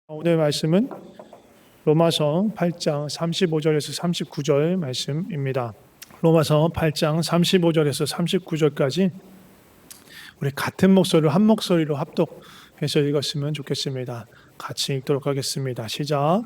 오늘 말씀은 로마서 8장 35절에서 39절 말씀입니다. 로마서 8장 35절에서 39절까지 우리 같은 목소리로 한 목소리로 합독해서 읽었으면 좋겠습니다. 같이 읽도록 하겠습니다. 시작.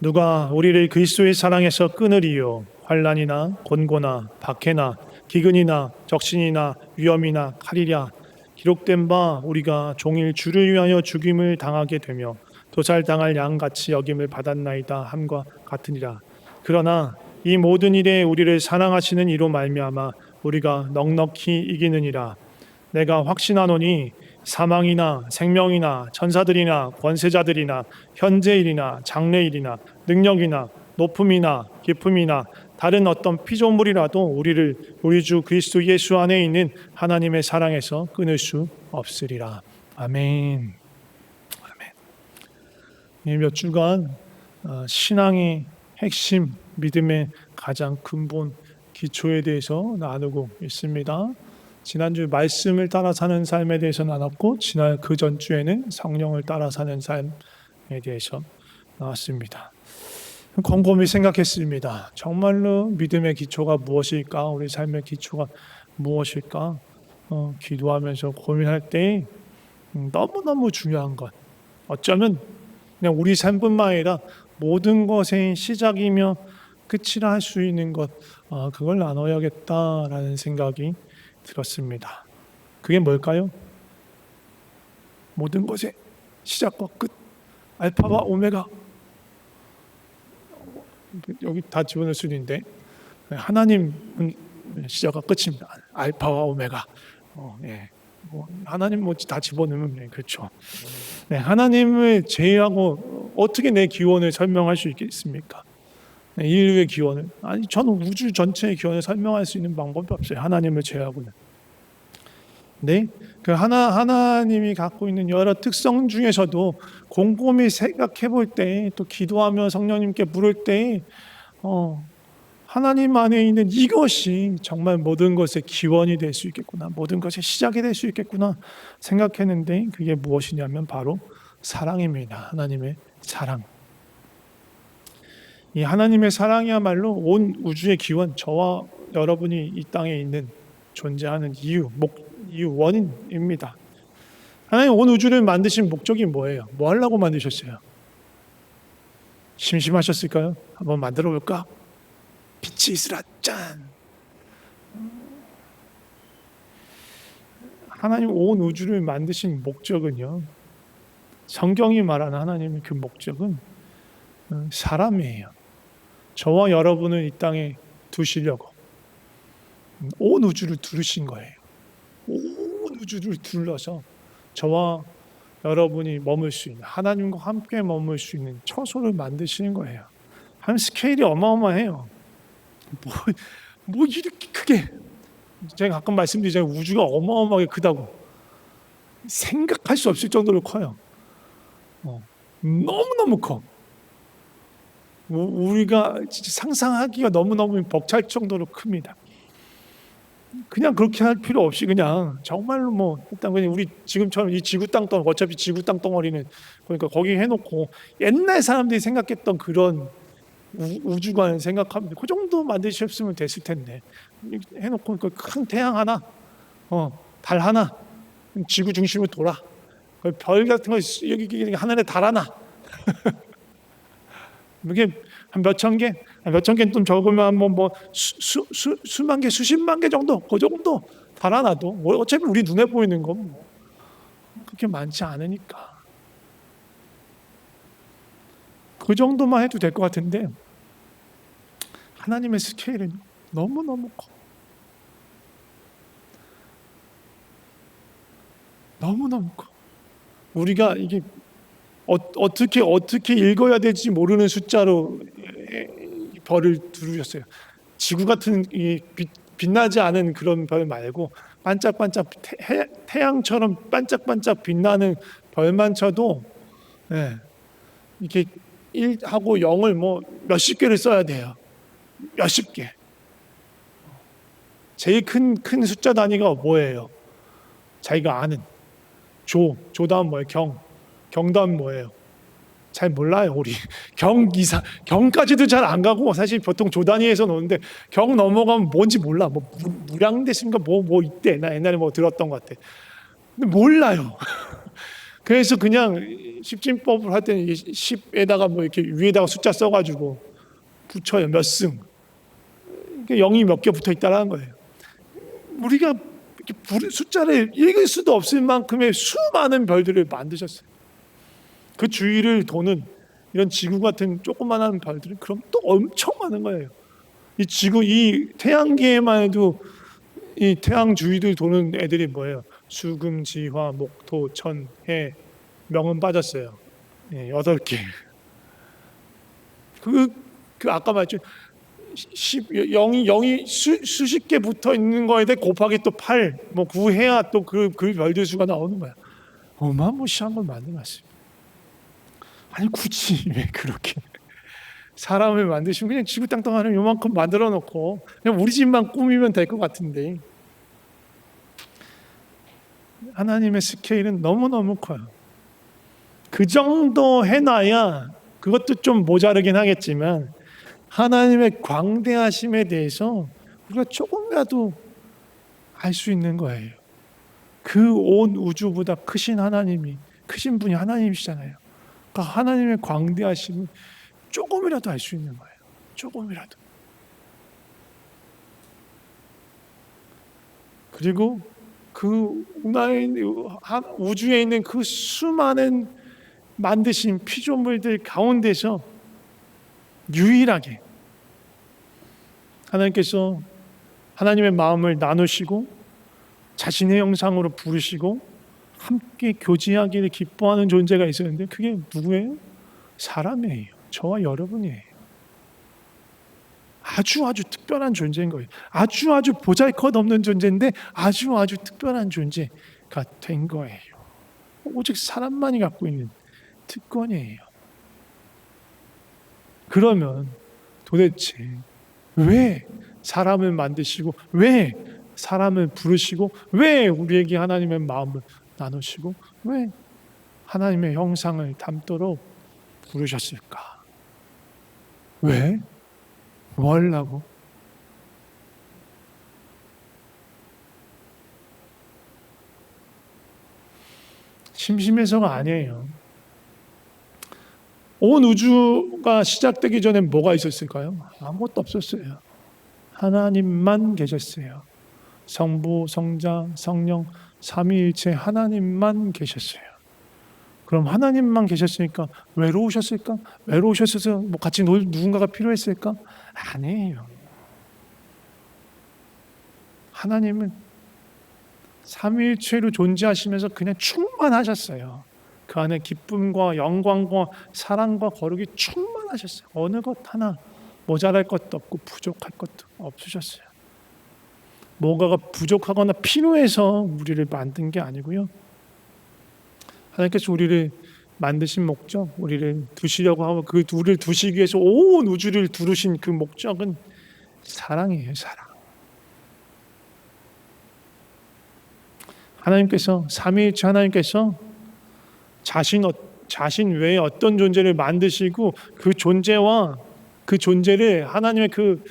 누가 우리를 그리스도의 사랑에서 끊으리요? 환난이나 곤고나 박해나 기근이나 적신이나 위험이나 칼이랴. 기록된 바 우리가 종일 주를 위하여 죽임을 당하게 되며 도살당할 양같이 여김을 받았나이다 함과 같으니라. 그러나 이 모든 일에 우리를 사랑하시는 이로 말미암아 우리가 넉넉히 이기느니라. 내가 확신하노니 사망이나 생명이나 천사들이나 권세자들이나 현재일이나 장래일이나 능력이나 높음이나 깊음이나 다른 어떤 피조물이라도 우리를 우리 주 그리스도 예수 안에 있는 하나님의 사랑에서 끊을 수 없으리라. 아멘. 몇 주간 신앙의 핵심, 믿음의 가장 근본 기초에 대해서 나누고 있습니다. 지난주 말씀을 따라 사는 삶에 대해서 나눴고 지난 그 전주에는 성령을 따라 사는 삶에 대해서 나왔습니다. 곰곰이 생각했습니다. 정말로 믿음의 기초가 무엇일까? 우리 삶의 기초가 무엇일까? 기도하면서 고민할 때 너무너무 중요한 것, 어쩌면 그냥 우리 삶뿐만 아니라 모든 것의 시작이며 끝이라 할 수 있는 것, 그걸 나눠야겠다라는 생각이 들었습니다. 그게 뭘까요? 모든 것의 시작과 끝, 알파와 오메가. 여기 다 집어넣을 수 있는데 하나님은 시작과 끝입니다. 알파와 오메가. 하나님 다 집어넣으면 그렇죠. 네, 하나님을 제외하고 어떻게 내 기원을 설명할 수 있겠습니까? 네, 인류의 기원을, 아니 저는 우주 전체의 기원을 설명할 수 있는 방법이 없어요. 하나님을 제외하고는. 네, 그 하나님이 갖고 있는 여러 특성 중에서도 곰곰이 생각해 볼 때, 또 기도하며 성령님께 물을 때, 하나님 안에 있는 이것이 정말 모든 것의 기원이 될 수 있겠구나, 모든 것의 시작이 될 수 있겠구나 생각했는데, 그게 무엇이냐면 바로 사랑입니다. 하나님의 사랑. 이 하나님의 사랑이야말로 온 우주의 기원, 저와 여러분이 이 땅에 있는 존재하는 이유, 원인입니다. 하나님 온 우주를 만드신 목적이 뭐예요? 뭐 하려고 만드셨어요? 심심하셨을까요? 한번 만들어 볼까? 빛이 있으라. 짠. 하나님 온 우주를 만드신 목적은요, 성경이 말하는 하나님의 그 목적은 사람이에요. 저와 여러분을 이 땅에 두시려고 온 우주를 두르신 거예요. 온 우주를 둘러서 저와 여러분이 머물 수 있는, 하나님과 함께 머물 수 있는 처소를 만드시는 거예요. 한 스케일이 어마어마해요. 뭐 이렇게 크게, 제가 가끔 말씀드리잖아요. 우주가 어마어마하게 크다고. 생각할 수 없을 정도로 커요. 너무너무 커. 우리가 진짜 상상하기가 너무너무 벅찰 정도로 큽니다. 그냥 그렇게 할 필요 없이 그냥 정말로 일단 그냥 우리 지금처럼 이 지구 땅덩어리, 어차피 지구 땅덩어리는 그러니까 거기 해놓고 옛날 사람들이 생각했던 그런 우주관을 생각하면 그 정도 만드셨으면 됐을 텐데, 해놓고 그 큰 태양 하나, 달 하나, 지구 중심으로 돌아. 별 같은 거 여기 하늘에 달 하나. 이게 한 몇천 개, 개는 좀 적으면 수만 개, 수십만 개 정도, 그 정도 달아놔도 어차피 우리 눈에 보이는 건 그렇게 많지 않으니까 그 정도만 해도 될 것 같은데, 하나님의 스케일은 너무너무 커. 너무너무 커. 우리가 이게 어떻게 읽어야 될지 모르는 숫자로 별을 두르셨어요. 지구 같은 이 빛나지 않은 그런 별 말고 반짝반짝 태양처럼 반짝반짝 빛나는 별만 쳐도 이렇게 1하고 0을 몇십 개를 써야 돼요. 몇십 개. 제일 큰 숫자 단위가 뭐예요? 자기가 아는 조 다음 뭐예요? 경 다음 뭐예요? 잘 몰라요. 우리 경까지도 잘 안 가고 사실 보통 조 단위에서 노는데 경 넘어가면 뭔지 몰라. 뭐 무량대신가 뭐 이때 나 옛날에 뭐 들었던 것 같아. 근데 몰라요. 그래서 그냥 십진법을 할 때는 10에다가 뭐 이렇게 위에다가 숫자 써가지고 붙여요. 몇 승. 0이 몇 개 붙어 있다라는 거예요. 우리가 이렇게 숫자를 읽을 수도 없을 만큼의 수많은 별들을 만드셨어요. 그 주위를 도는 이런 지구 같은 조그만한 별들은 그럼 또 엄청 많은 거예요. 이 지구, 이 태양계에만 해도 이 태양 주위를 도는 애들이 뭐예요? 수금, 지화, 목토, 천, 해, 명은 빠졌어요. 8개. 그 아까 말했죠. 0이 수십 개 붙어 있는 거에 대해 곱하기 또 8, 뭐 9 해야 또 그 별들 수가 나오는 거야. 어마무시한 걸 만들었어요. 아니 굳이 왜 그렇게 사람을 만드시면 그냥 지구 땅땅하는 요만큼 만들어 놓고 그냥 우리 집만 꾸미면 될 것 같은데 하나님의 스케일은 너무너무 커요. 그 정도 해놔야 그것도 좀 모자르긴 하겠지만 하나님의 광대하심에 대해서 우리가 조금이라도 알 수 있는 거예요. 그 온 우주보다 크신 분이 하나님이시잖아요. 그러니까 하나님의 광대하심을 조금이라도 알 수 있는 거예요. 조금이라도. 그리고 그 우주에 있는 그 수많은 만드신 피조물들 가운데서 유일하게 하나님께서 하나님의 마음을 나누시고 자신의 형상으로 부르시고 함께 교제하기를 기뻐하는 존재가 있었는데 그게 누구예요? 사람이에요. 저와 여러분이에요. 아주 특별한 존재인 거예요. 아주 보잘것없는 존재인데 아주 특별한 존재가 된 거예요. 오직 사람만이 갖고 있는 특권이에요. 그러면 도대체 왜 사람을 만드시고 왜 사람을 부르시고 왜 우리에게 하나님의 마음을 나누시고 왜 하나님의 형상을 담도록 부르셨을까? 왜? 뭐 하려고? 심심해서가 아니에요. 온 우주가 시작되기 전에 뭐가 있었을까요? 아무것도 없었어요. 하나님만 계셨어요. 성부, 성자, 성령, 삼위일체 하나님만 계셨어요. 그럼 하나님만 계셨으니까 외로우셨을까? 외로우셨어서 뭐 같이 놀 누군가가 필요했을까? 아니에요. 하나님은 삼위일체로 존재하시면서 그냥 충만하셨어요. 그 안에 기쁨과 영광과 사랑과 거룩이 충만하셨어요. 어느 것 하나 모자랄 것도 없고 부족할 것도 없으셨어요. 뭐가가 부족하거나 필요해서 우리를 만든 게 아니고요. 하나님께서 우리를 만드신 목적, 우리를 두시려고 하고 그 우리를 두시기 위해서 온 우주를 두르신 그 목적은 사랑이에요. 사랑. 하나님께서 삼위일체 하나님께서 자신 외에 어떤 존재를 만드시고 그 존재와 그 존재를 하나님의 그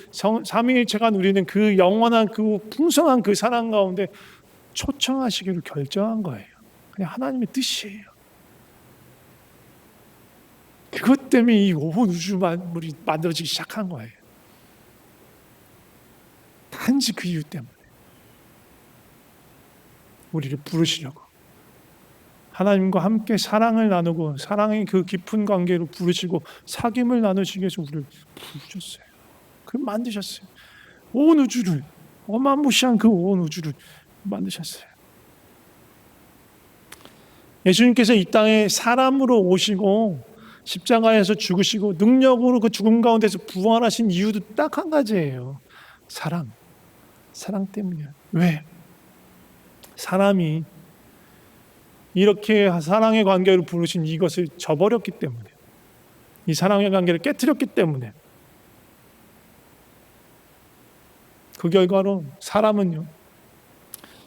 삼위일체가 누리는 그 영원한 그 풍성한 그 사랑 가운데 초청하시기로 결정한 거예요. 그냥 하나님의 뜻이에요. 그것 때문에 이 온 우주 만물이 만들어지기 시작한 거예요. 단지 그 이유 때문에 우리를 부르시려고 하나님과 함께 사랑을 나누고 사랑의 그 깊은 관계로 부르시고 사귐을 나누시기 위해서 우리를 부르셨어요. 그 만드셨어요. 온 우주를 어마무시한 그 온 우주를 만드셨어요. 예수님께서 이 땅에 사람으로 오시고 십자가에서 죽으시고 능력으로 그 죽음 가운데서 부활하신 이유도 딱 한 가지예요. 사랑 때문이에요. 왜? 사람이 이렇게 사랑의 관계로 부르신 이것을 저버렸기 때문에, 이 사랑의 관계를 깨뜨렸기 때문에, 그 결과로 사람은요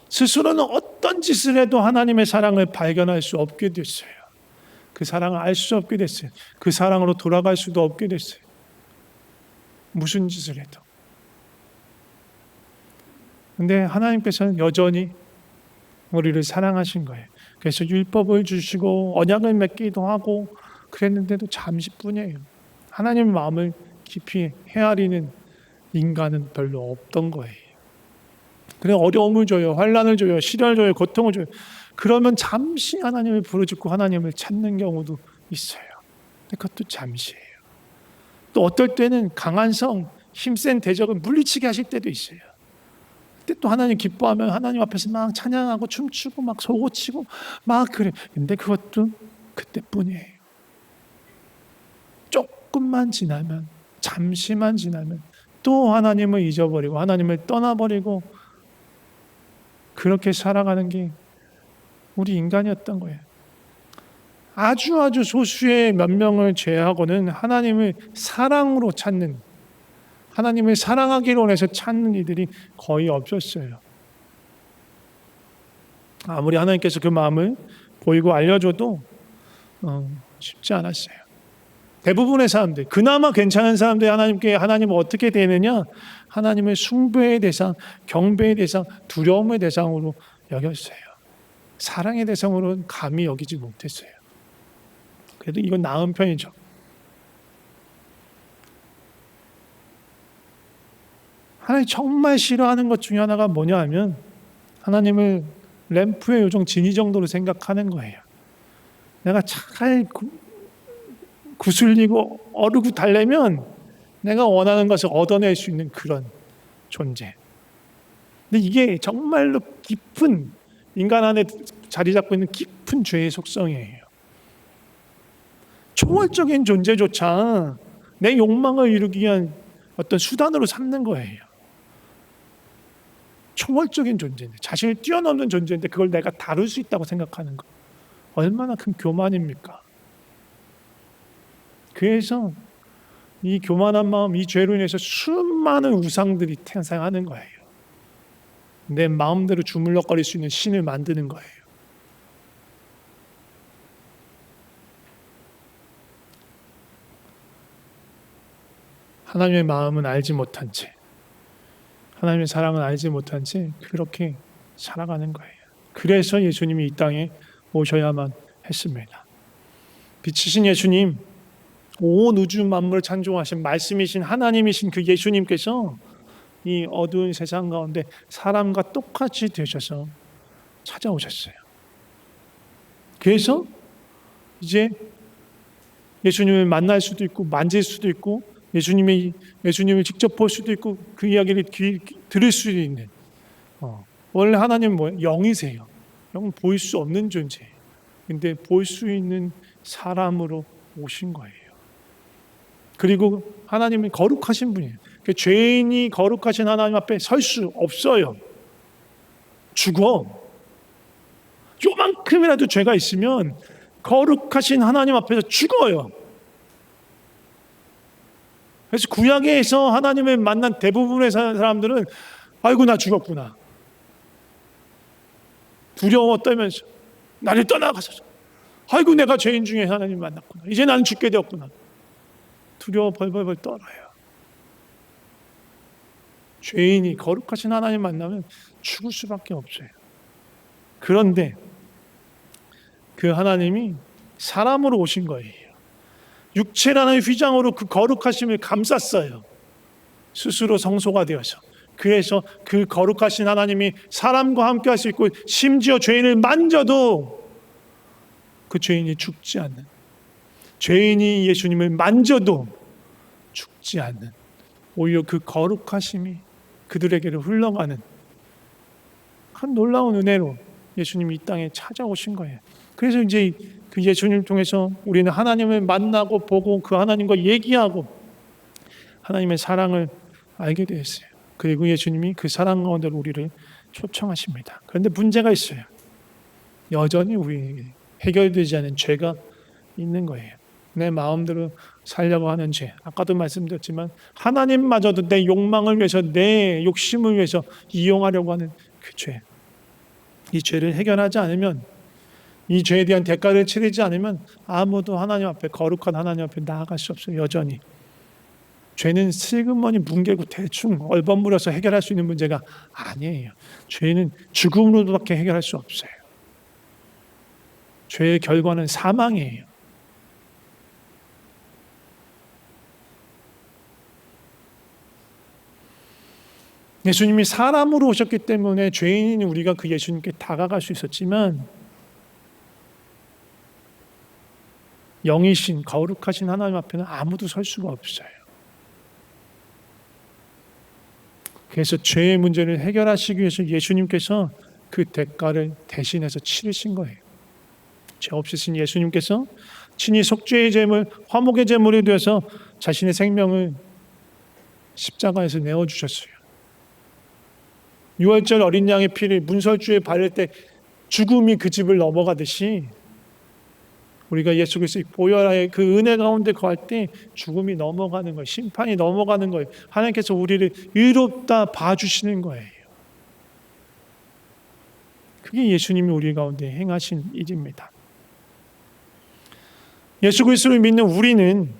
스스로는 어떤 짓을 해도 하나님의 사랑을 발견할 수 없게 됐어요. 그 사랑을 알 수 없게 됐어요. 그 사랑으로 돌아갈 수도 없게 됐어요. 무슨 짓을 해도. 근데 하나님께서는 여전히 우리를 사랑하신 거예요. 그래서 율법을 주시고 언약을 맺기도 하고 그랬는데도 잠시뿐이에요. 하나님의 마음을 깊이 헤아리는 인간은 별로 없던 거예요. 그래 어려움을 줘요. 환난을 줘요. 시련을 줘요. 고통을 줘요. 그러면 잠시 하나님을 부르짖고 하나님을 찾는 경우도 있어요. 근데 그것도 잠시예요. 또 어떨 때는 강한 성, 힘센 대적을 물리치게 하실 때도 있어요. 그때 또 하나님 기뻐하면 하나님 앞에서 막 찬양하고 춤추고 막 소고치고 막 그래. 근데 그것도 그때뿐이에요. 조금만 지나면, 잠시만 지나면 또 하나님을 잊어버리고 하나님을 떠나버리고 그렇게 살아가는 게 우리 인간이었던 거예요. 아주 소수의 몇 명을 제외하고는 하나님을 사랑으로 찾는, 하나님을 사랑하기로 원해서 찾는 이들이 거의 없었어요. 아무리 하나님께서 그 마음을 보이고 알려줘도 쉽지 않았어요. 대부분의 사람들, 그나마 괜찮은 사람들이 하나님을 어떻게 대느냐? 하나님을 숭배의 대상, 경배의 대상, 두려움의 대상으로 여겼어요. 사랑의 대상으로는 감히 여기지 못했어요. 그래도 이건 나은 편이죠. 하나님 정말 싫어하는 것 중에 하나가 뭐냐 하면 하나님을 램프의 요정 지니 정도로 생각하는 거예요. 내가 잘 구슬리고 어르고 달래면 내가 원하는 것을 얻어낼 수 있는 그런 존재. 근데 이게 정말로 깊은 인간 안에 자리 잡고 있는 깊은 죄의 속성이에요. 초월적인 존재조차 내 욕망을 이루기 위한 어떤 수단으로 삼는 거예요. 초월적인 존재인데, 자신을 뛰어넘는 존재인데 그걸 내가 다룰 수 있다고 생각하는 거. 얼마나 큰 교만입니까? 그래서 이 교만한 마음, 이 죄로 인해서 수많은 우상들이 탄생하는 거예요. 내 마음대로 주물럭거릴 수 있는 신을 만드는 거예요. 하나님의 마음은 알지 못한 채, 하나님의 사랑은 알지 못한 채 그렇게 살아가는 거예요. 그래서 예수님이 이 땅에 오셔야만 했습니다. 빛이신 예수님, 온 우주 만물을 창조하신 말씀이신 하나님이신 그 예수님께서 이 어두운 세상 가운데 사람과 똑같이 되셔서 찾아오셨어요. 그래서 이제 예수님을 만날 수도 있고 만질 수도 있고 예수님을 직접 볼 수도 있고 그 이야기를 들을 수도 있는, 원래 하나님은 뭐예요? 영이세요. 영은 보일 수 없는 존재예요. 근데 볼 수 있는 사람으로 오신 거예요. 그리고 하나님은 거룩하신 분이에요. 죄인이 거룩하신 하나님 앞에 설 수 없어요. 죽어. 요만큼이라도 죄가 있으면 거룩하신 하나님 앞에서 죽어요. 그래서 구약에서 하나님을 만난 대부분의 사람들은 아이고 나 죽었구나, 두려워 떨면서 나를 떠나가소서, 아이고 내가 죄인 중에 하나님 만났구나, 이제 나는 죽게 되었구나, 두려워 벌벌 떨어요. 죄인이 거룩하신 하나님 만나면 죽을 수밖에 없어요. 그런데 그 하나님이 사람으로 오신 거예요. 육체라는 휘장으로 그 거룩하심을 감쌌어요. 스스로 성소가 되어서. 그래서 그 거룩하신 하나님이 사람과 함께 할 수 있고, 심지어 죄인을 만져도 그 죄인이 죽지 않는, 죄인이 예수님을 만져도 죽지 않는, 오히려 그 거룩하심이 그들에게로 흘러가는 큰 놀라운 은혜로 예수님이 이 땅에 찾아오신 거예요. 그래서 이제 그 예수님을 통해서 우리는 하나님을 만나고 보고 그 하나님과 얘기하고 하나님의 사랑을 알게 되었어요. 그리고 예수님이 그 사랑 가운데로 우리를 초청하십니다. 그런데 문제가 있어요. 여전히 우리에게 해결되지 않은 죄가 있는 거예요. 내 마음대로 살려고 하는 죄. 아까도 말씀드렸지만 하나님마저도 내 욕망을 위해서, 내 욕심을 위해서 이용하려고 하는 그 죄. 이 죄를 해결하지 않으면 이 죄에 대한 대가를 치르지 않으면 아무도 하나님 앞에, 거룩한 하나님 앞에 나아갈 수 없어요. 여전히 죄는 슬그머니 뭉개고 대충 얼버무려서 해결할 수 있는 문제가 아니에요. 죄는 죽음으로밖에 해결할 수 없어요. 죄의 결과는 사망이에요. 예수님이 사람으로 오셨기 때문에 죄인인 우리가 그 예수님께 다가갈 수 있었지만, 영이신 거룩하신 하나님 앞에는 아무도 설 수가 없어요. 그래서 죄의 문제를 해결하시기 위해서 예수님께서 그 대가를 대신해서 치르신 거예요. 죄 없으신 예수님께서 친히 속죄의 제물, 화목의 제물이 되어서 자신의 생명을 십자가에서 내어주셨어요. 유월절 어린 양의 피를 문설주에 바를 때 죽음이 그 집을 넘어가듯이, 우리가 예수 그리스도의 보혈의 그 은혜 가운데 거할 때 죽음이 넘어가는 거예요. 심판이 넘어가는 거예요. 하나님께서 우리를 의롭다 봐주시는 거예요. 그게 예수님이 우리 가운데 행하신 일입니다. 예수 그리스도를 믿는 우리는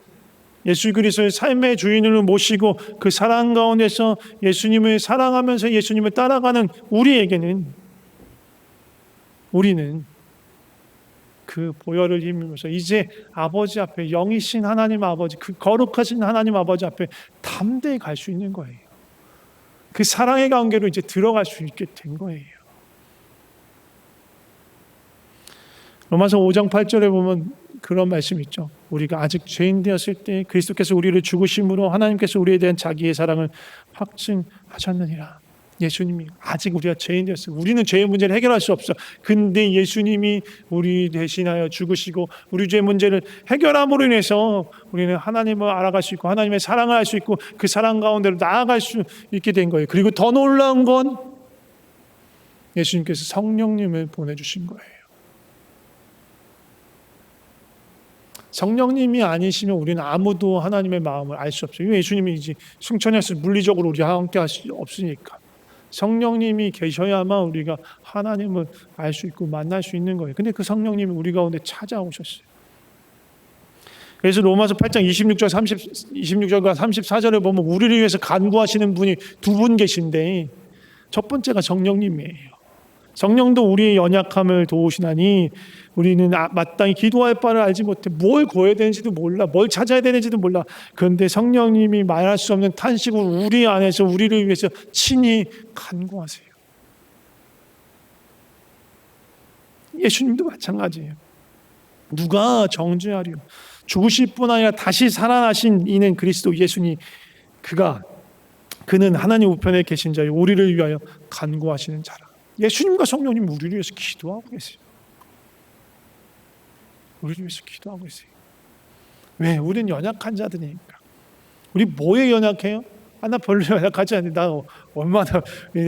예수 그리스도의 삶의 주인으로 모시고 그 사랑 가운데서 예수님을 사랑하면서 예수님을 따라가는 우리는 그 보혈을 힘입어서 이제 아버지 앞에, 영이신 하나님 아버지, 그 거룩하신 하나님 아버지 앞에 담대히 갈 수 있는 거예요. 그 사랑의 관계로 이제 들어갈 수 있게 된 거예요. 로마서 5장 8절에 보면 그런 말씀이 있죠. 우리가 아직 죄인 되었을 때 그리스도께서 우리를 죽으심으로 하나님께서 우리에 대한 자기의 사랑을 확증하셨느니라. 예수님이 아직 우리가 죄인 되었어요. 우리는 죄의 문제를 해결할 수 없어. 근데 예수님이 우리 대신하여 죽으시고 우리 죄의 문제를 해결함으로 인해서 우리는 하나님을 알아갈 수 있고 하나님의 사랑을 알 수 있고 그 사랑 가운데로 나아갈 수 있게 된 거예요. 그리고 더 놀라운 건 예수님께서 성령님을 보내주신 거예요. 성령님이 아니시면 우리는 아무도 하나님의 마음을 알 수 없어요. 예수님이 이제 승천했을 물리적으로 우리와 함께 할 수 없으니까 성령님이 계셔야만 우리가 하나님을 알 수 있고 만날 수 있는 거예요. 근데 그 성령님이 우리 가운데 찾아오셨어요. 그래서 로마서 8장 26절과 34절에 보면 우리를 위해서 간구하시는 분이 두 분 계신데, 첫 번째가 성령님이에요. 성령도 우리의 연약함을 도우시나니 우리는 마땅히 기도할 바를 알지 못해 뭘 구해야 되는지도 몰라, 뭘 찾아야 되는지도 몰라. 그런데 성령님이 말할 수 없는 탄식으로 우리 안에서 우리를 위해서 친히 간구하세요. 예수님도 마찬가지예요. 누가 정죄하리요? 죽으실 뿐 아니라 다시 살아나신 이는 그리스도 예수니 그는 하나님 우편에 계신 자요 우리를 위하여 간구하시는 자라. 예수님과 성령님 우리를 위해서 기도하고 계세요. 우리를 위해서 기도하고 계세요. 왜? 우리는 연약한 자들이니까. 우리 뭐에 연약해요? 나 별로 연약하지 않는데 나 얼마나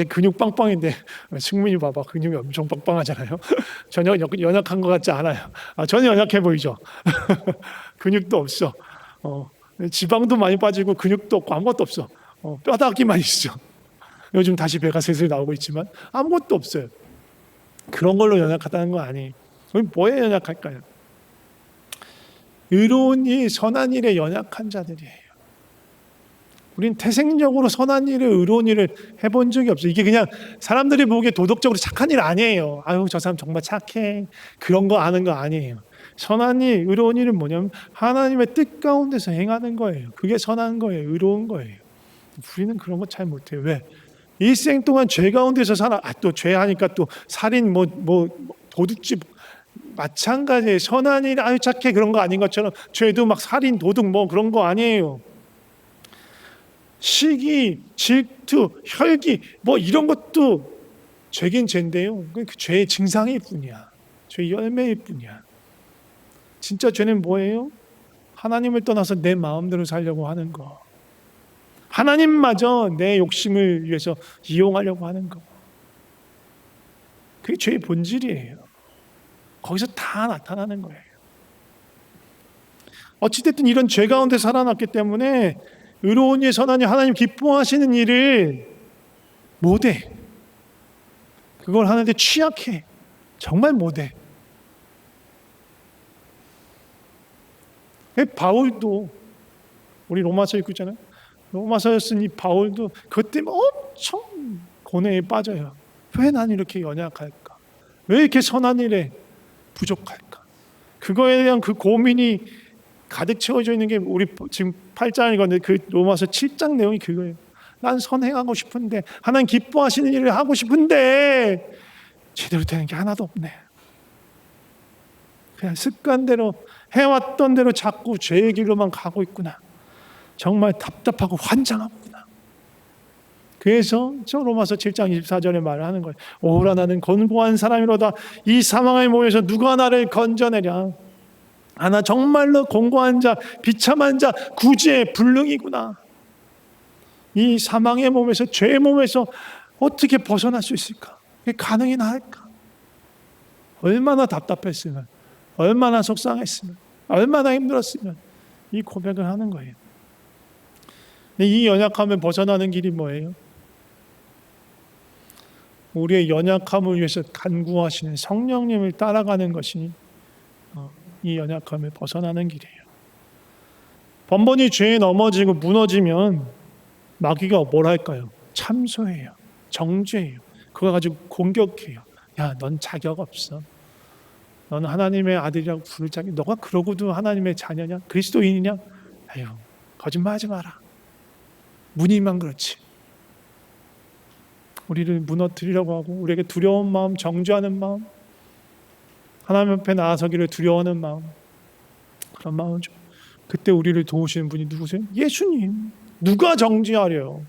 근육 빵빵인데, 승민이 봐봐, 근육이 엄청 빵빵하잖아요. 전혀 연약한 것 같지 않아요. 전혀 연약해 보이죠. 근육도 없어. 지방도 많이 빠지고 근육도 없고 아무것도 없어. 뼈다귀만 있어. 요즘 다시 배가 슬슬 나오고 있지만 아무것도 없어요. 그런 걸로 연약하다는 거 아니에요. 우리 뭐에 연약할까요? 의로운 일, 선한 일에 연약한 자들이에요. 우린 태생적으로 선한 일을, 의로운 일을 해본 적이 없어요. 이게 그냥 사람들이 보기에 도덕적으로 착한 일 아니에요. 아유, 저 사람 정말 착해. 그런 거 아는 거 아니에요. 선한 일, 의로운 일은 뭐냐면 하나님의 뜻 가운데서 행하는 거예요. 그게 선한 거예요. 의로운 거예요. 우리는 그런 거 잘 못해요. 왜? 일생 동안 죄 가운데서 살아. 또 죄하니까 또 살인, 도둑질, 마찬가지예요. 선한 일, 아유 착해, 그런 거 아닌 것처럼 죄도 막 살인, 도둑 그런 거 아니에요. 시기, 질투, 혈기 이런 것도 죄긴 죄인데요. 그 죄의 증상일 뿐이야. 죄의 열매일 뿐이야. 진짜 죄는 뭐예요? 하나님을 떠나서 내 마음대로 살려고 하는 거. 하나님마저 내 욕심을 위해서 이용하려고 하는 거. 그게 죄의 본질이에요. 거기서 다 나타나는 거예요. 어찌됐든 이런 죄 가운데 살아났기 때문에 의로운 일, 선한 일, 하나님 기뻐하시는 일을 못해. 그걸 하는데 취약해. 정말 못해. 바울도 우리 로마서 읽고 있잖아요. 로마서에 쓴 이 바울도 그것 때문에 엄청 고뇌에 빠져요. 왜 난 이렇게 연약할까? 왜 이렇게 선한 일에 부족할까? 그거에 대한 그 고민이 가득 채워져 있는 게 우리 지금 8장 읽었는데 그 로마서 7장 내용이 그거예요. 난 선행하고 싶은데, 하나님 기뻐하시는 일을 하고 싶은데 제대로 되는 게 하나도 없네. 그냥 습관대로 해왔던 대로 자꾸 죄의 길로만 가고 있구나. 정말 답답하고 환장하구나. 그래서 저 로마서 7장 24절에 말을 하는 거예요. 오라 나는 곤고한 사람이로다. 이 사망의 몸에서 누가 나를 건져내랴. 나 정말로 곤고한 자, 비참한 자, 구제의 불능이구나. 이 사망의 몸에서, 죄의 몸에서 어떻게 벗어날 수 있을까? 그게 가능이나 할까? 얼마나 답답했으면, 얼마나 속상했으면, 얼마나 힘들었으면 이 고백을 하는 거예요. 이 연약함을 벗어나는 길이 뭐예요? 우리의 연약함을 위해서 간구하시는 성령님을 따라가는 것이 이 연약함을 벗어나는 길이에요. 번번이 죄에 넘어지고 무너지면 마귀가 뭘 할까요? 참소해요. 정죄해요. 그거 가지고 공격해요. 야, 넌 자격 없어. 넌 하나님의 아들이라고 부를 자격, 너가 그러고도 하나님의 자녀냐? 그리스도인이냐? 아유, 거짓말하지 마라. 무늬만 그렇지. 우리를 무너뜨리려고 하고 우리에게 두려운 마음, 정죄하는 마음, 하나님 앞에 나아서기를 두려워하는 마음, 그런 마음이죠. 그때 우리를 도우시는 분이 누구세요? 예수님. 누가 정죄하려요?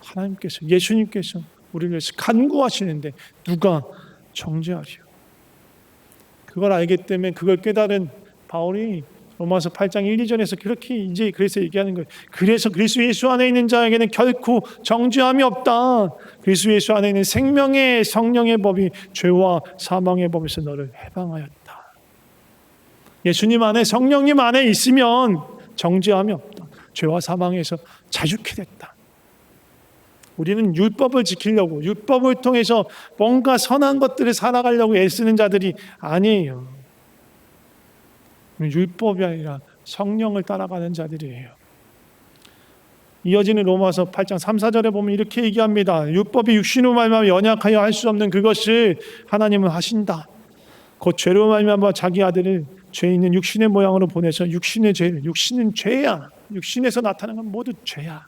하나님께서, 예수님께서 우리를 위해서 간구하시는데 누가 정죄하려요? 그걸 알기 때문에 그걸 깨달은 바울이 로마서 8장 1, 2절에서 그렇게 이제 그래서 얘기하는 거예요. 그래서 그리스도 예수 안에 있는 자에게는 결코 정죄함이 없다. 그리스도 예수 안에 있는 생명의 성령의 법이 죄와 사망의 법에서 너를 해방하였다. 예수님 안에, 성령님 안에 있으면 정죄함이 없다. 죄와 사망에서 자유케 됐다. 우리는 율법을 지키려고, 율법을 통해서 뭔가 선한 것들을 살아가려고 애쓰는 자들이 아니에요. 율법이 아니라 성령을 따라가는 자들이에요. 이어지는 로마서 8장 3, 4절에 보면 이렇게 얘기합니다. 율법이 육신으로 말미암아 연약하여 할 수 없는 그것을 하나님은 하신다. 곧 죄로 말미암아 자기 아들을 죄 있는 육신의 모양으로 보내서 육신의 죄를, 육신은 죄야. 육신에서 나타나는 건 모두 죄야.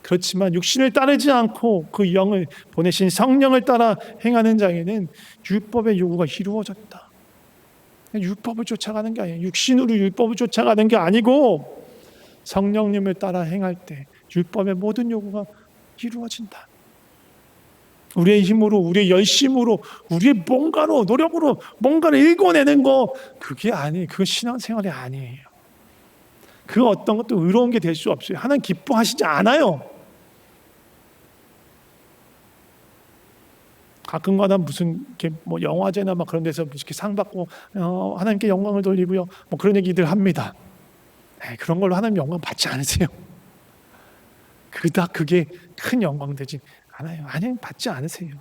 그렇지만 육신을 따르지 않고 그 영을 보내신 성령을 따라 행하는 자에게는 율법의 요구가 이루어졌다. 율법을 쫓아가는 게 아니에요. 육신으로 율법을 쫓아가는 게 아니고 성령님을 따라 행할 때 율법의 모든 요구가 이루어진다. 우리의 힘으로, 우리의 열심으로, 우리의 뭔가로, 노력으로 뭔가를 읽어내는 거, 그게 아니에요. 그건 신앙생활이 아니에요. 그 어떤 것도 의로운 게 될 수 없어요. 하나님 기뻐하시지 않아요. 가끔가다 무슨 이렇게 뭐 영화제나 막 그런 데서 이렇게 상 받고 하나님께 영광을 돌리고요, 뭐 그런 얘기들 합니다. 그런 걸로 하나님 영광 받지 않으세요. 그닥 그게 큰 영광 되지 않아요. 아니, 받지 않으세요.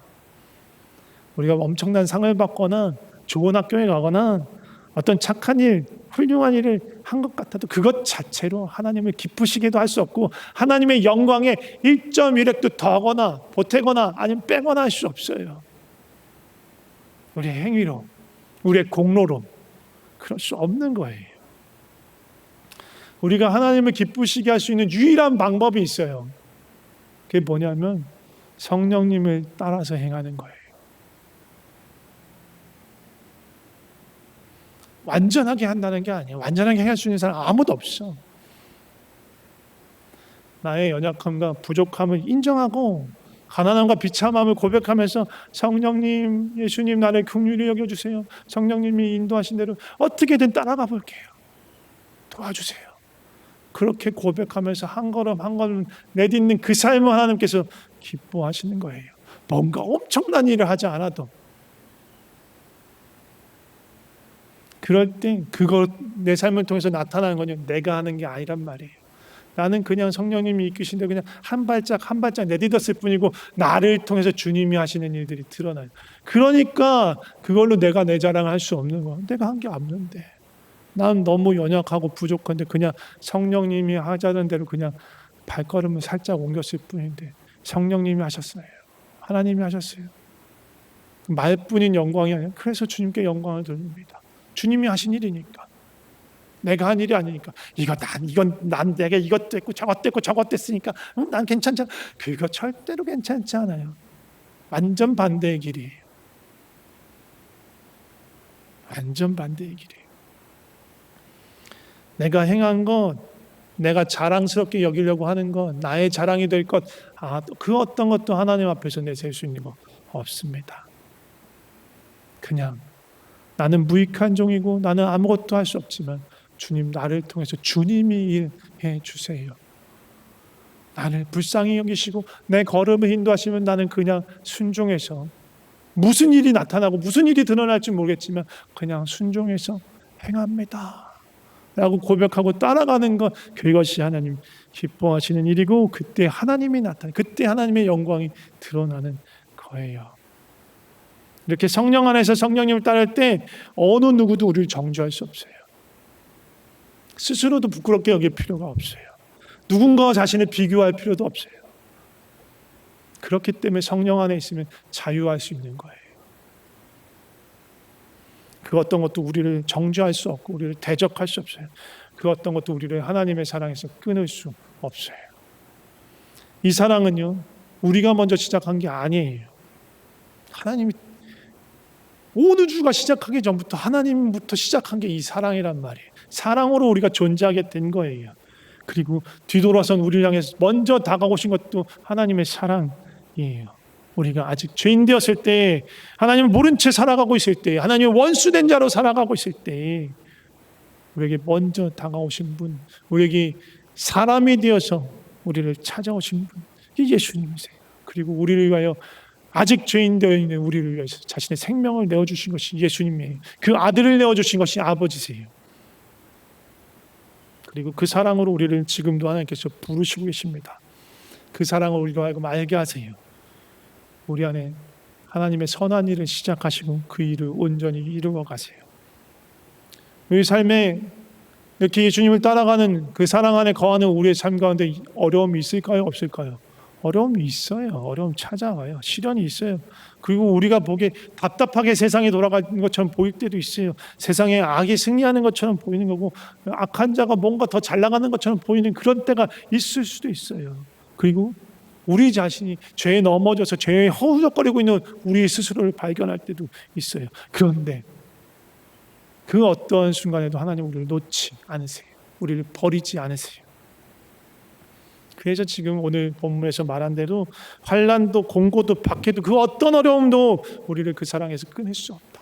우리가 엄청난 상을 받거나 좋은 학교에 가거나 어떤 착한 일, 훌륭한 일을 한 것 같아도 그것 자체로 하나님을 기쁘시게도 할 수 없고 하나님의 영광에 1.1획도 더하거나 보태거나 아니면 빼거나 할 수 없어요. 우리의 행위로, 우리의 공로로 그럴 수 없는 거예요. 우리가 하나님을 기쁘시게 할 수 있는 유일한 방법이 있어요. 그게 뭐냐면 성령님을 따라서 행하는 거예요. 완전하게 한다는 게 아니에요. 완전하게 행할 수 있는 사람 아무도 없어. 나의 연약함과 부족함을 인정하고 가난함과 비참함을 고백하면서 성령님, 예수님 나를 긍휼히 여겨주세요. 성령님이 인도하신 대로 어떻게든 따라가 볼게요. 도와주세요. 그렇게 고백하면서 한 걸음 한 걸음 내딛는 그 삶을 하나님께서 기뻐하시는 거예요. 뭔가 엄청난 일을 하지 않아도. 그럴 때 그거 내 삶을 통해서 나타나는 건 내가 하는 게 아니란 말이에요. 나는 그냥 성령님이 이끄신 대로 그냥 한 발짝 한 발짝 내딛었을 뿐이고 나를 통해서 주님이 하시는 일들이 드러나요. 그러니까 그걸로 내가 내 자랑을 할 수 없는 거야. 내가 한 게 없는데. 난 너무 연약하고 부족한데 그냥 성령님이 하자는 대로 그냥 발걸음을 살짝 옮겼을 뿐인데 성령님이 하셨어요. 하나님이 하셨어요. 말뿐인 영광이 아니라 그래서 주님께 영광을 돌립니다. 주님이 하신 일이니까. 내가 한 일이 아니니까. 이건 내가 이것도 했고 저것도 했고 저것도 했으니까 난 괜찮잖아. 그거 절대로 괜찮지 않아요. 완전 반대의 길이에요. 완전 반대의 길이에요. 내가 행한 것, 내가 자랑스럽게 여기려고 하는 것, 나의 자랑이 될 것, 그 어떤 것도 하나님 앞에서 내세울 수 있는 거 없습니다. 그냥 나는 무익한 종이고 나는 아무것도 할 수 없지만 주님 나를 통해서 주님이 일해 주세요. 나를 불쌍히 여기시고 내 걸음을 인도하시면 나는 그냥 순종해서 무슨 일이 나타나고 무슨 일이 드러날지 모르겠지만 그냥 순종해서 행합니다 라고 고백하고 따라가는 것, 그것이 하나님 기뻐하시는 일이고 그때 하나님이 나타나는, 그때 하나님의 영광이 드러나는 거예요. 이렇게 성령 안에서 성령님을 따를 때 어느 누구도 우리를 정죄할 수 없어요. 스스로도 부끄럽게 여길 필요가 없어요. 누군가와 자신을 비교할 필요도 없어요. 그렇기 때문에 성령 안에 있으면 자유할 수 있는 거예요. 그 어떤 것도 우리를 정죄할 수 없고 우리를 대적할 수 없어요. 그 어떤 것도 우리를 하나님의 사랑에서 끊을 수 없어요. 이 사랑은요, 우리가 먼저 시작한 게 아니에요. 하나님이 온 우주가 시작하기 전부터 하나님부터 시작한 게 이 사랑이란 말이에요. 사랑으로 우리가 존재하게 된 거예요. 그리고 뒤돌아선 우리를 향해서 먼저 다가오신 것도 하나님의 사랑이에요. 우리가 아직 죄인 되었을 때, 하나님을 모른 채 살아가고 있을 때, 하나님의 원수된 자로 살아가고 있을 때 우리에게 먼저 다가오신 분, 우리에게 사람이 되어서 우리를 찾아오신 분, 이 예수님이세요. 그리고 우리를 위하여 아직 죄인 되어 있는 우리를 위해서 자신의 생명을 내어주신 것이 예수님이에요. 그 아들을 내어주신 것이 아버지세요. 그리고 그 사랑으로 우리를 지금도 하나님께서 부르시고 계십니다. 그 사랑을 우리로 하여금 알게 하세요. 우리 안에 하나님의 선한 일을 시작하시고 그 일을 온전히 이루어 가세요. 우리 삶에 이렇게 예수님을 따라가는 그 사랑 안에 거하는 우리의 삶 가운데 어려움이 있을까요? 없을까요? 어려움이 있어요. 어려움 찾아와요. 시련이 있어요. 그리고 우리가 보기에 답답하게 세상이 돌아가는 것처럼 보일 때도 있어요. 세상에 악이 승리하는 것처럼 보이는 거고 악한 자가 뭔가 더 잘 나가는 것처럼 보이는 그런 때가 있을 수도 있어요. 그리고 우리 자신이 죄에 넘어져서 죄에 허우적거리고 있는 우리 스스로를 발견할 때도 있어요. 그런데 그 어떤 순간에도 하나님 우리를 놓지 않으세요. 우리를 버리지 않으세요. 그래서 지금 오늘 본문에서 말한 대로 환난도 공고도 박해도 그 어떤 어려움도 우리를 그 사랑에서 끊을 수 없다.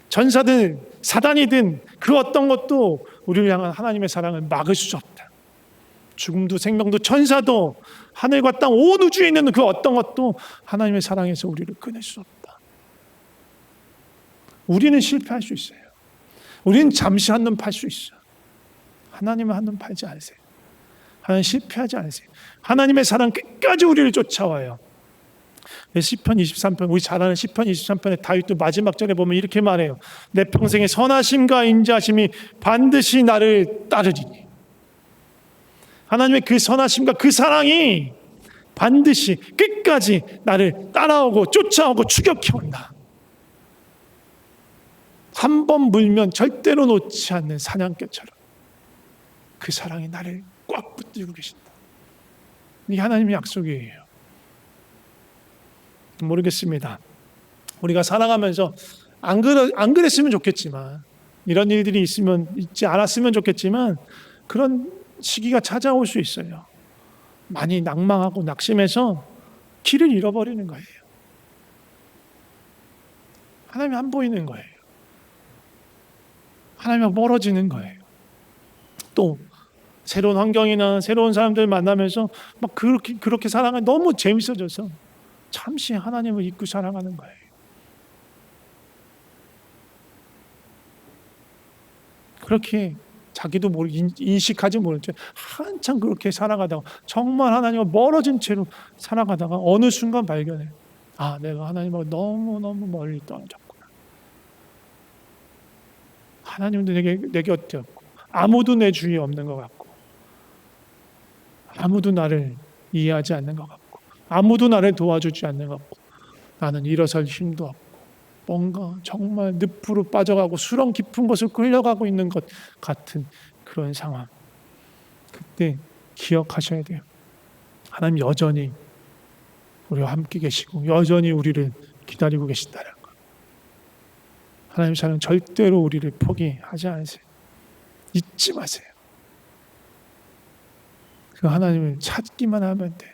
전사든 사단이든 그 어떤 것도 우리를 향한 하나님의 사랑을 막을 수 없다. 죽음도 생명도 천사도 하늘과 땅 온 우주에 있는 그 어떤 것도 하나님의 사랑에서 우리를 끊을 수 없다. 우리는 실패할 수 있어요. 우리는 잠시 한눈 팔 수 있어요. 하나님은 한눈 팔지 않으세요. 하나님 실패하지 않으세요. 하나님의 사랑 끝까지 우리를 쫓아와요. 시편 23편, 우리 잘 아는 시편 23편의 다윗도 마지막 절에 보면 이렇게 말해요. 내 평생의 선하심과 인자하심이 반드시 나를 따르리니. 하나님의 그 선하심과 그 사랑이 반드시 끝까지 나를 따라오고 쫓아오고 추격해온다. 한 번 물면 절대로 놓지 않는 사냥개처럼 그 사랑이 나를 꽉 붙들고 계신다. 이게 하나님의 약속이에요. 모르겠습니다. 우리가 살아가면서 안 그랬으면 좋겠지만, 이런 일들이 있지 않았으면 좋겠지만 그런 시기가 찾아올 수 있어요. 많이 낭망하고 낙심해서 길을 잃어버리는 거예요. 하나님이 안 보이는 거예요. 하나님과 멀어지는 거예요. 또 새로운 환경이나 새로운 사람들 만나면서 막 그렇게 살아가면 너무 재밌어져서 잠시 하나님을 잊고 살아가는 거예요. 그렇게 자기도 인식하지 모른 채 한참 그렇게 살아가다가 정말 하나님과 멀어진 채로 살아가다가 어느 순간 발견해. 내가 하나님하고 너무너무 멀리 떨어졌구나. 하나님도 내 곁에 없고, 아무도 내 주위에 없는 것 같고, 아무도 나를 이해하지 않는 것 같고, 아무도 나를 도와주지 않는 것 같고, 나는 일어설 힘도 없고, 뭔가 정말 늪으로 빠져가고 수렁 깊은 곳을 끌려가고 있는 것 같은 그런 상황. 그때 기억하셔야 돼요. 하나님 여전히 우리와 함께 계시고 여전히 우리를 기다리고 계신다는 것. 하나님 사랑 절대로 우리를 포기하지 않으세요. 잊지 마세요. 그 하나님을 찾기만 하면 돼요.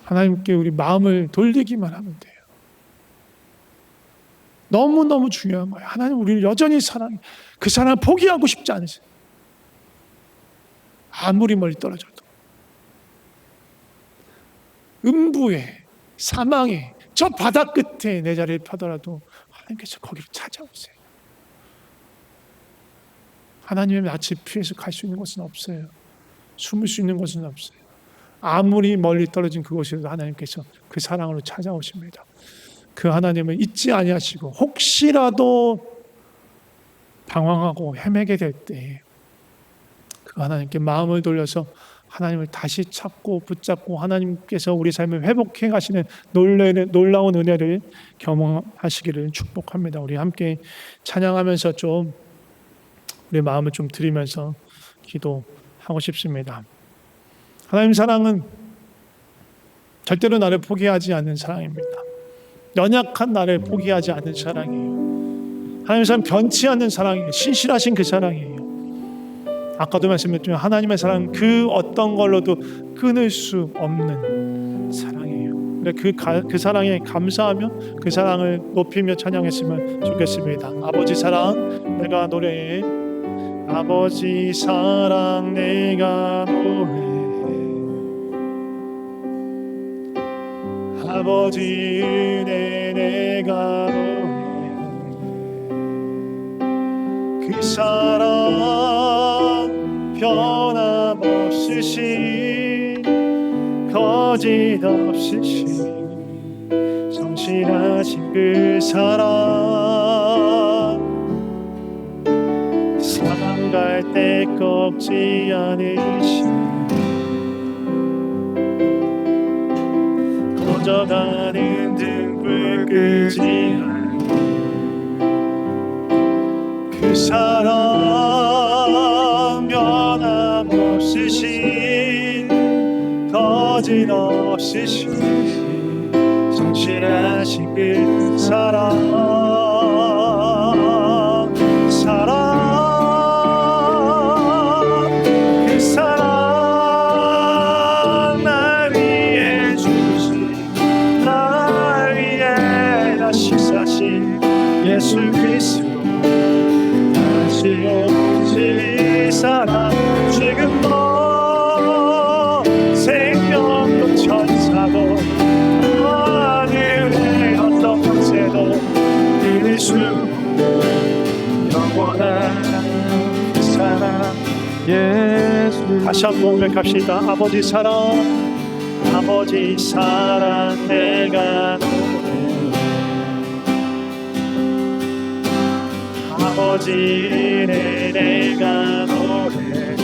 하나님께 우리 마음을 돌리기만 하면 돼요. 너무너무 중요한 거예요. 하나님 우리를 여전히 사랑해. 그 사랑을 포기하고 싶지 않으세요. 아무리 멀리 떨어져도. 음부에, 사망에, 저 바다 끝에 내 자리를 펴더라도 하나님께서 거기를 찾아오세요. 하나님의 낯을 피해서 갈 수 있는 곳은 없어요. 숨을 수 있는 곳은 없어요. 아무리 멀리 떨어진 그곳에도 하나님께서 그 사랑으로 찾아오십니다. 그 하나님을 잊지 아니하시고 혹시라도 방황하고 헤매게 될 때 그 하나님께 마음을 돌려서 하나님을 다시 찾고 붙잡고 하나님께서 우리 삶을 회복해 가시는 놀라운 은혜를 경험하시기를 축복합니다. 우리 함께 찬양하면서 좀 우리 마음을 좀 드리면서 기도하고 싶습니다. 하나님 사랑은 절대로 나를 포기하지 않는 사랑입니다. 연약한 나를 포기하지 않는 사랑이에요. 하나님 사랑 변치 않는 사랑이에요. 신실하신 그 사랑이에요. 아까도 말씀드렸지만 하나님의 사랑은 그 어떤 걸로도 끊을 수 없는 사랑이에요. 그 사랑에 감사하며 그 사랑을 높이며 찬양했으면 좋겠습니다. 아버지 사랑 내가 노래해. 아버지 사랑 내가 노래해. 아버지 은혜 내가 노래해. 그 사랑 변함없으신 거짓 없으신 성실하신 그 사랑 사랑 갈 때 꺾지 않으신 꺼져가는 등불 끄지 않는 그 사랑 변함없으신 거짓 없으신 성실하신 그 사랑 그 사랑 날 위해 주신 날 위해 다시 사신 예수 그리스도 다시 오실 사랑 지금도 생명도 천사도 하늘의 어떤 것에도 이룰 수 없는 영원한 사랑 예수. 다시 한번 고백합시다. 아버지 사랑 내가 노래. 아버지 은혜 내가 노래.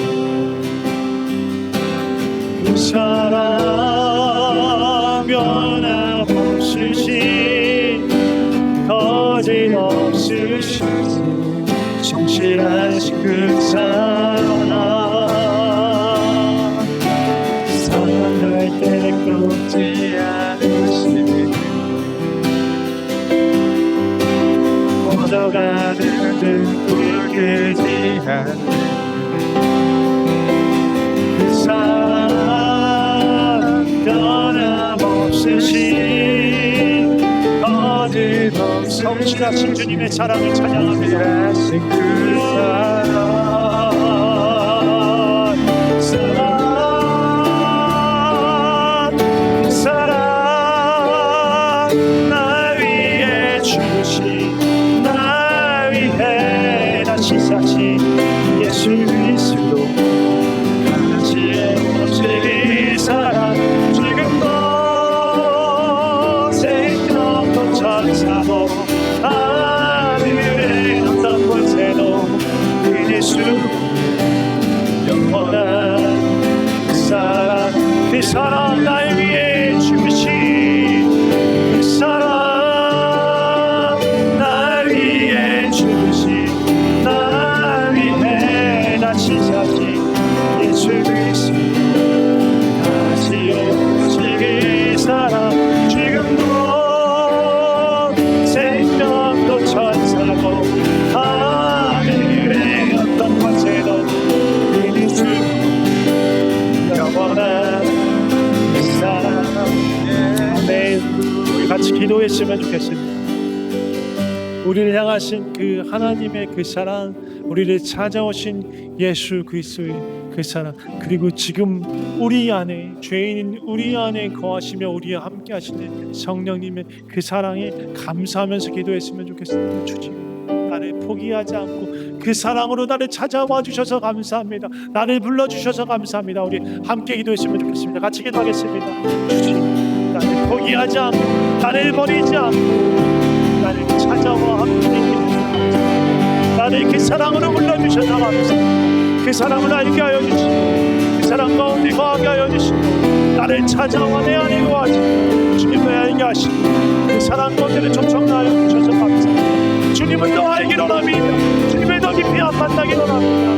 그 사랑 변함없으신 거짓 없으신 성실하신 그 사랑 사랑할 때 꺾지 않으시는 꺼져가는 등불 끄지 않는 그 사랑 변함없으신 거짓 없으신 성실하신 주님의 사랑을 찬양합니다. 그 사랑 날 위해 주신 날 위해 다시 사신 예수 그리스도 다시 오실 사랑 지금도 생명도 천사도 하늘의 어떤 기도했으면 좋겠습니다. 우리를 향하신 그 하나님의 그 사랑, 우리를 찾아오신 예수 그리스도의 그 사랑, 그리고 지금 우리 안에, 죄인인 우리 안에 거하시며 우리와 함께 하시는 성령님의 그 사랑에 감사하면서 기도했으면 좋겠습니다. 주님, 나를 포기하지 않고 그 사랑으로 나를 찾아와 주셔서 감사합니다. 나를 불러주셔서 감사합니다. 우리 함께 기도했으면 좋겠습니다. 같이 기도하겠습니다. 주님, 나를 포기하지 않고 나를 버리지 않고 나를 찾아와 함께 해주셔서 감사합니다. 나를 그 사랑으로 불러주셔서 감사합니다. 그 사랑을 알게 하여 주시고 그 사랑 가운데 거하게 하여 주시고 나를 찾아와 내 안에 거하시고 주님을 알게 하시고 그 사랑 가운데를 초청하여 주셔서 감사합니다. 주님을 더 알기로 합니다. 주님을 더 깊이 만나기로 합니다.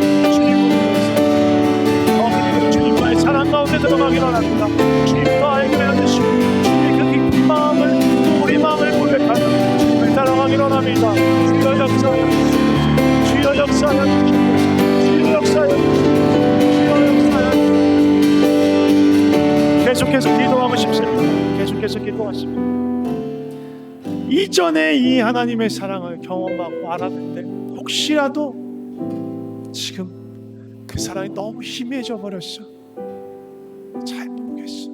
주님과의 사랑 가운데 들어가기로 합니다. 주님을 더 알게 하여 주시고 주님의 그 깊은 마음을 또 우리 마음을 고백하며 주님을 따라가기로 합니다. 주여 역사하여 주시옵소서. 주여 역사하여 주시옵소서. 주여 역사하여 주시옵소서. 계속해서 기도하고 싶습니다. 계속해서 기도하십니다. 이전에 이 하나님의 사랑을 경험하고 알았는데 혹시라도 지금 그 사랑이 너무 희미해져 버렸어. 잘 모르겠어.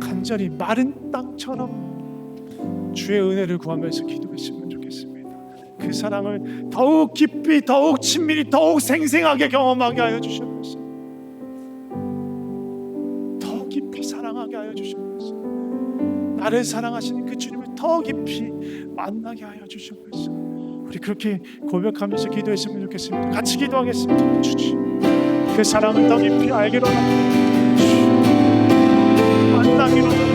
간절히 마른 땅처럼 주의 은혜를 구하면서 기도했으면 좋겠습니다. 그 사랑을 더욱 깊이, 더욱 친밀히, 더욱 생생하게 경험하게 하여 주시옵소서. 더 깊이 사랑하게 하여 주시옵소서. 나를 사랑하시는 그 주님을 더 깊이 만나게 하여 주시옵소서. 우리 그렇게 고백하면서 기도했으면 좋겠습니다. 같이 기도하겠습니다. 주님, 그 사랑을 더 깊이 알기로 합니다. 만나기로 합니다.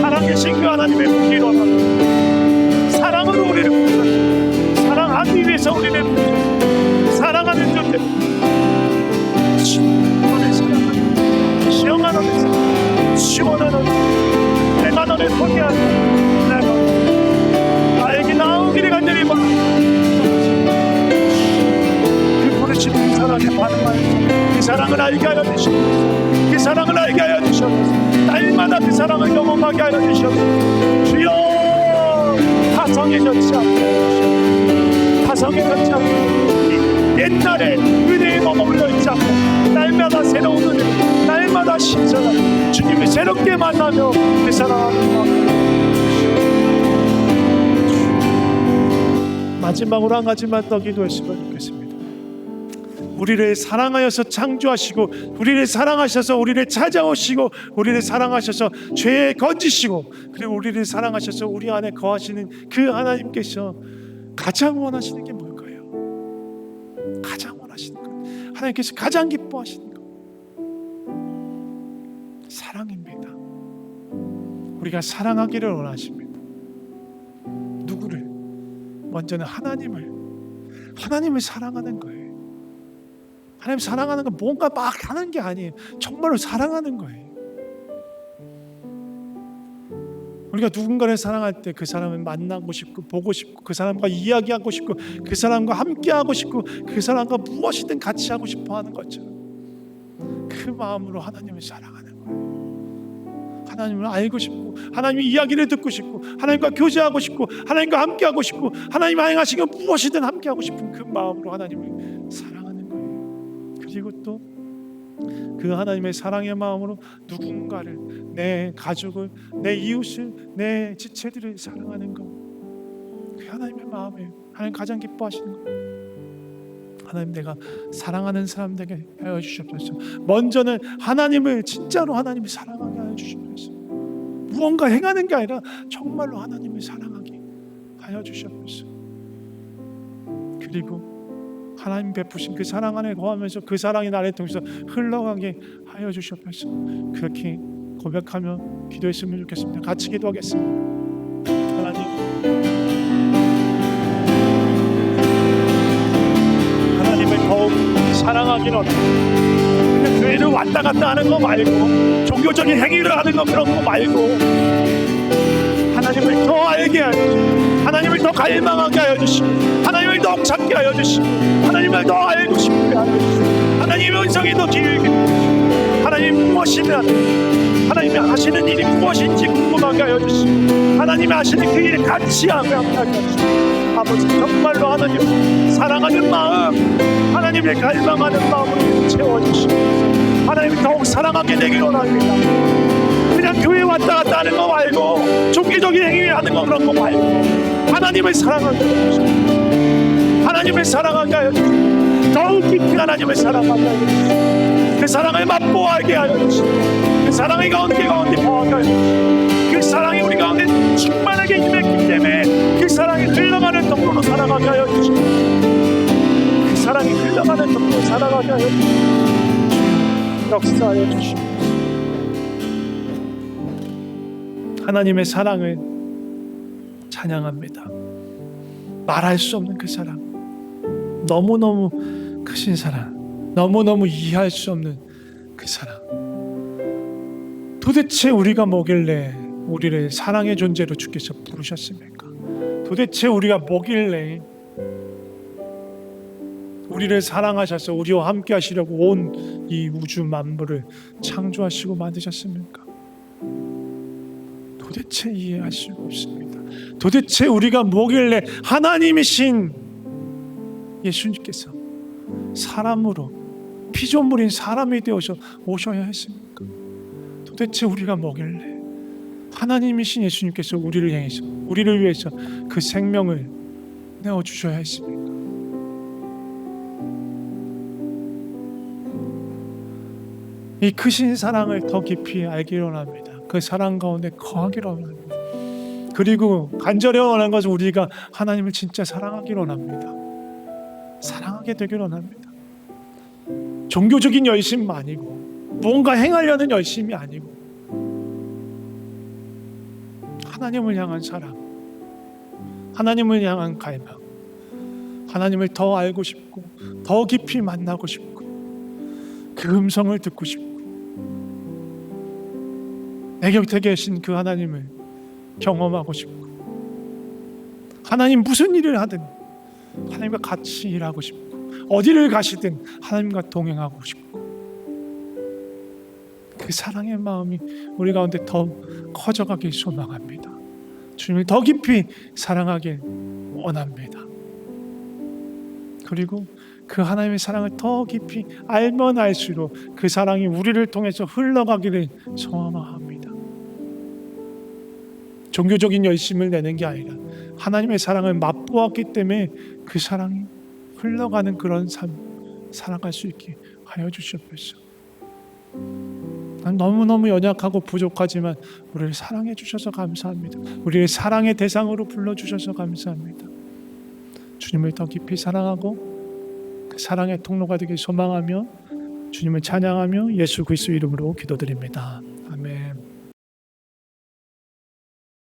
살아계신 그 하나님의 분기로 합니다. 사랑으로 우리를 부르셨습니다. 사랑하기 위해서 우리를 부르셨습니다. 사랑하는 존재, 너를 사랑하는 시원한 너를 사랑하는 시원한 너를, 내가 너를 포기하지 않아. 내가 나에게 나온 길이 간절히 봐. 그 부르시는 사랑에 반응하여서 그 사랑을 알게 하여 주시옵소서. 그 사랑을 알게 하여 주시옵소서. 날마다 그 사랑을 경험하게 하여 주시옵소서. 주여, 타성해졌지 않게, 타성해졌지 않게, 옛날에 은혜에 머물러 있지 않고 날마다 새로운 은혜, 날마다 신선한 주님을 새롭게 만나며 그 사랑을 마지막으로 한 가지만 더 기도했으면 좋겠습니다. 우리를 사랑하여서 창조하시고 우리를 사랑하셔서 우리를 찾아오시고 우리를 사랑하셔서 죄에 건지시고 그리고 우리를 사랑하셔서 우리 안에 거하시는 그 하나님께서 가장 원하시는 게 뭘까요? 가장 원하시는 것, 하나님께서 가장 기뻐하시는 것, 사랑입니다. 우리가 사랑하기를 원하십니다. 누구를? 먼저는 하나님을 사랑하는 거예요. 하나님 사랑하는 건 뭔가 막 하는 게 아니에요. 정말로 사랑하는 거예요. 우리가 누군가를 사랑할 때 그 사람을 만나고 싶고 보고 싶고 그 사람과 이야기하고 싶고 그 사람과 함께하고 싶고 그 사람과 무엇이든 같이 하고 싶어 하는 것처럼 그 마음으로 하나님을 사랑하는 거예요. 하나님을 알고 싶고 하나님의 이야기를 듣고 싶고 하나님과 교제하고 싶고 하나님과 함께하고 싶고 하나님 행하신 것 무엇이든 함께하고 싶은 그 마음으로 하나님을 사랑하는 거예요. 그리고 또 그 하나님의 사랑의 마음으로 누군가를, 내 가족을, 내 이웃을, 내 지체들을 사랑하는 것, 그 하나님의 마음이에요. 하나님 가장 기뻐하시는 것. 하나님, 내가 사랑하는 사람들에게 하여 주시옵소서. 먼저는 하나님을, 진짜로 하나님을 사랑하게 하여 주시옵소서. 무언가 행하는 게 아니라 정말로 하나님을 사랑하게 하여 주시옵소서. 그리고 하나님 베푸신 그 사랑 안에 거하면서 그 사랑이 나를 통해서 흘러가게 하여 주시옵소서. 그렇게 고백하며 기도했으면 좋겠습니다. 같이 기도하겠습니다. 하나님을 더욱 사랑하기를 원합니다. 교회를 왔다 갔다 하는 거 말고, 종교적인 행위를 하는 거 그런 거 말고, 하나님을 더 알게 하여 주시고, 하나님을 더 갈망하게 하여 주시고, 하나님을 더 찾게 하여 주시고, 하나님을 더 알고 싶게 하여 주시고, 하나님의 음성이 더 길게 하여 주시고, 하나님이 무엇이면 하나님이 하시는 일이 무엇인지 궁금하게 하여 주시고 하나님이 하시는 그 일에 같이 하게 하여 주시고 아버지 정말로 하나님 사랑하는 마음 하나님을 갈망하는 마음으로 채워주시고 하나님 더욱 사랑하게 되길 원합니다. 그냥 교회 왔다 갔다 하는 거 말고 종교적인 행위 하는 거 그런 거 말고 하나님을 사랑하게 해주시고 하나님을 사랑하게 하여 주시고 더욱 깊이 하나님을 사랑하게 하여 주시고 그 사랑을 맛보아하게 하여 주시고 그 사랑의 가운데 거하게 하여 주시고 그 사랑이 우리 가운데 충만하게 임했기 때문에 그 사랑이 흘러가는 통로로 살아가게 하여 주시고 그 사랑이 흘러가는 통로로 살아가게 하여 주시고 역사하여 주시고 하나님의 사랑을 찬양합니다. 말할 수 없는 그 사랑, 너무너무 크신 사랑, 너무너무 이해할 수 없는 그 사랑. 도대체 우리가 뭐길래 우리를 사랑의 존재로 주께서 부르셨습니까? 도대체 우리가 뭐길래 우리를 사랑하셔서 우리와 함께 하시려고 온 이 우주 만물을 창조하시고 만드셨습니까? 도대체 이해할 수가 없습니다. 도대체 우리가 뭐길래 하나님이신 예수님께서 사람으로 피조물인 사람이 되어서 오셔야 했습니까? 도대체 우리가 뭐길래 하나님이신 예수님께서 우리를 위해서 그 생명을 내어주셔야 했습니까? 이 크신 사랑을 더 깊이 알기를 원합니다. 그 사랑 가운데 거하기를 원합니다. 그리고 간절히 원하는 것은 우리가 하나님을 진짜 사랑하기를 원합니다. 사랑하게 되기를 원합니다. 종교적인 열심 아니고 뭔가 행하려는 열심이 아니고 하나님을 향한 사랑, 하나님을 향한 갈망, 하나님을 더 알고 싶고 더 깊이 만나고 싶고 그 음성을 듣고 싶고 내 곁에 계신 그 하나님을 경험하고 싶고 하나님 무슨 일을 하든 하나님과 같이 일하고 싶고 어디를 가시든 하나님과 동행하고 싶고 그 사랑의 마음이 우리 가운데 더 커져가길 소망합니다. 주님을 더 깊이 사랑하길 원합니다. 그리고 그 하나님의 사랑을 더 깊이 알면 알수록 그 사랑이 우리를 통해서 흘러가기를 소망합니다. 종교적인 열심을 내는 게 아니라 하나님의 사랑을 맛보았기 때문에 그 사랑이 흘러가는 그런 삶 살아갈 수 있게 하여 주시옵소서. 너무너무 연약하고 부족하지만 우리를 사랑해 주셔서 감사합니다. 우리를 사랑의 대상으로 불러주셔서 감사합니다. 주님을 더 깊이 사랑하고 그 사랑의 통로가 되길 소망하며 주님을 찬양하며 예수 그리스도 이름으로 기도드립니다. 아멘.